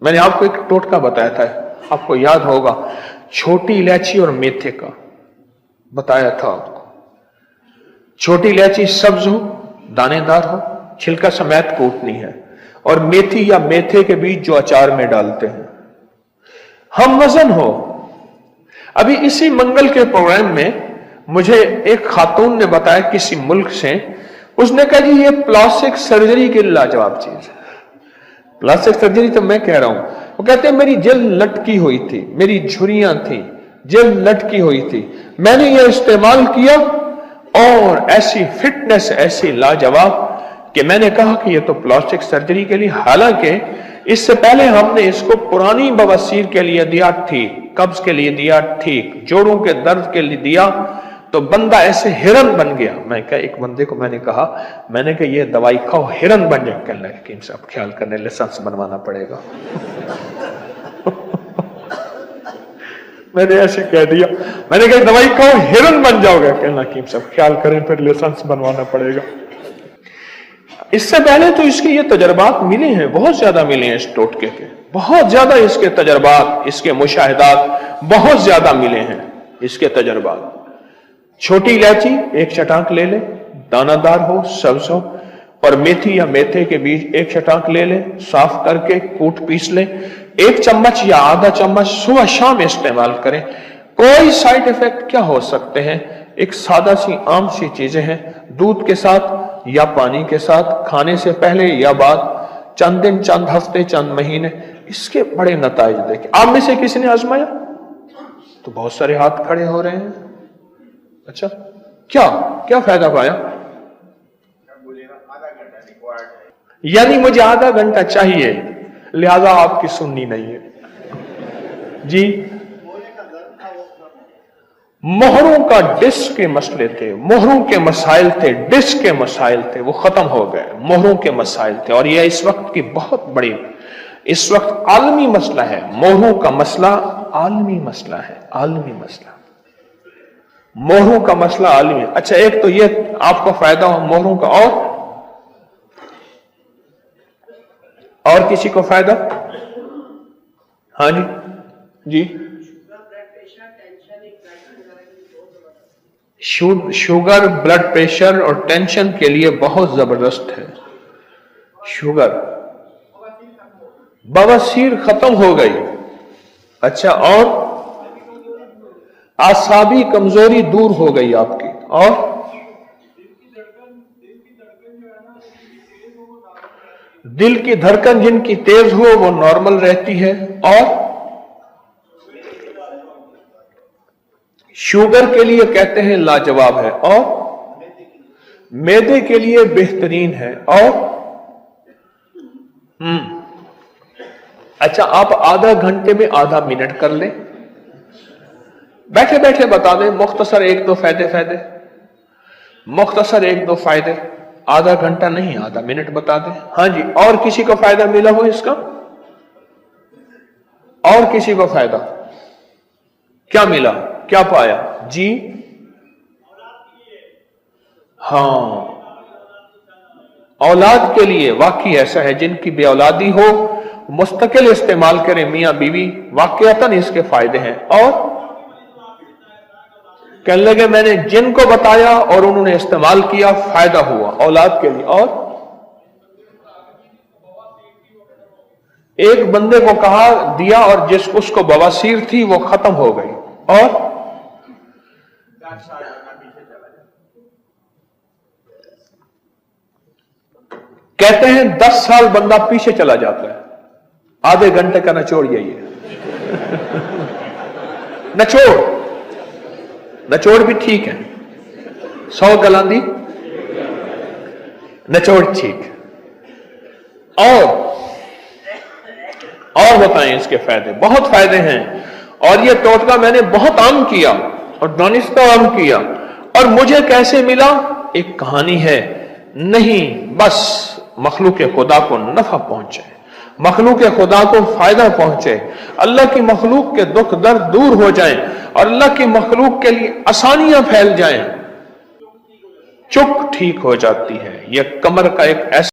मैंने आपको एक टोटका बताया था, आपको याद होगा, छोटी इलायची और मेथे का बताया था आपको। छोटी इलायची सब्ज हो, दानेदार हो, छिलका समेत कूटनी है, और मेथी या मेथे के बीज जो अचार में डालते हैं। हम वजन हो। अभी इसी मंगल के प्रोग्राम में मुझे एक खातून ने बताया किसी मुल्क से, उसने कहा जी ये प्लास्टिक सर्जरी की लाजवाब चीज है। प्लास्टिक सर्जरी तो मैं कह रहा हूं, वो कहते हैं मेरी जेल लटकी हुई थी, मेरी झुर्रियां थी, जेल लटकी हुई थी, मैंने ये इस्तेमाल किया और ऐसी फिटनेस ऐसी लाजवाब कि मैंने कहा कि ये तो प्लास्टिक सर्जरी के लिए, हालांकि इससे पहले हमने इसको पुरानी बवासीर के लिए दिया ठीक, कब्ज के लिए दिया ठीक, जोड़ों के दर्द के लिए दिया, तो बंदा ऐसे हिरन बन गया। मैं क्या, एक बंदे को मैंने कहा ये दवाई खाओ हिरन बन जाए। कहने लगे हकीम साहब ख्याल करने, लाइसेंस बनवाना पड़ेगा। मैंने ऐसे कह दिया, मैंने कहा दवाई खाओ हिरन बन जाओगे। कहना हकीम साहब ख्याल करें, फिर लाइसेंस बनवाना पड़ेगा। इससे पहले तो इसके ये तजर्बात मिले हैं, बहुत ज्यादा मिले हैं इस टोटके के, बहुत ज्यादा इसके तजर्बात, इसके मुशाहिदात बहुत ज्यादा मिले हैं इसके तजर्बात। छोटी इलायची एक चटाक ले ले, दानादार हो, सब्ज हो, और मेथी या मेथे के बीज एक चटाक ले ले, साफ करके कूट पीस ले, 1 चम्मच या आधा चम्मच सुबह शाम इस्तेमाल करें। कोई साइड इफेक्ट क्या हो सकते हैं, एक सादा सी आम सी चीजें हैं, दूध के साथ या पानी के साथ, खाने से पहले या बाद, चंद दिन, चंद हफ्ते, चंद महीने, इसके बड़े नताइज देखें। आप में से किसी ने आजमाया? तो बहुत सारे हाथ खड़े हो रहे हैं। अच्छा, क्या फायदा पाया? यानी मुझे आधा घंटा चाहिए, लिहाजा आपकी सुननी नहीं है जी। मोहरों का डिस्क के मसले थे, मोहरों के मसाइल थे, डिस्क के मसाइल थे, वो खत्म हो गए। मोहरों के मसाइल थे, और यह इस वक्त की बहुत बड़ी, इस वक्त आलमी मसला है। मोहरों का मसला आलमी मसला है, आलमी मसला, मोहरों का मसला आलमी। अच्छा, एक तो ये आपको फायदा हो मोहरों का, और किसी को फायदा? हाँ जी शुगर, ब्लड प्रेशर और टेंशन के लिए बहुत जबरदस्त है शुगर। बवासीर खत्म हो गई। अच्छा, और आसाबी कमजोरी दूर हो गई आपकी, और दिल की धड़कन जिनकी तेज हो वो नॉर्मल रहती है, और शुगर के लिए कहते हैं लाजवाब है, और मैदे के लिए बेहतरीन है, और अच्छा, आप आधा घंटे में आधा मिनट कर लें, बैठे बैठे बता दें मुख्तसर 1-2 फायदे, मुख्तसर 1-2 फायदे, आधा घंटा नहीं आधा मिनट बता दें। हाँ जी, और किसी को फायदा मिला हो इसका? और किसी को फायदा क्या मिला, क्या पाया जी? हाँ, औलाद के लिए वाकई ऐसा है, जिनकी बे औलादी हो मुस्तकिल इस्तेमाल करें मियां बीवी, वाकईतन इसके फायदे हैं। और कहने लगे मैंने जिनको बताया और उन्होंने इस्तेमाल किया, फायदा हुआ औलाद के लिए। और एक बंदे को कहा दिया, और जिस उसको बवासीर थी वो खत्म हो गई। और कहते हैं 10 साल बंदा पीछे चला जाता है। आधे घंटे का नचोड़ यही है। नचोड़ भी ठीक है, 100 गलांदी नचोड़ ठीक। और बताएं इसके फायदे, बहुत फायदे हैं। और ये टोटका मैंने बहुत आम किया और दानिस्ता आम किया, और मुझे कैसे मिला एक कहानी है। नहीं, बस मखलूक खुदा को नफा पहुंचे, मखलूक खुदा को फायदा पहुंचे, अल्लाह की मखलूक के दुख दर्द दूर हो जाएं, और अल्लाह की मखलूक के लिए आसानियां फैल जाएं, चुक ठीक हो जाती है। यह कमर का एक ऐसा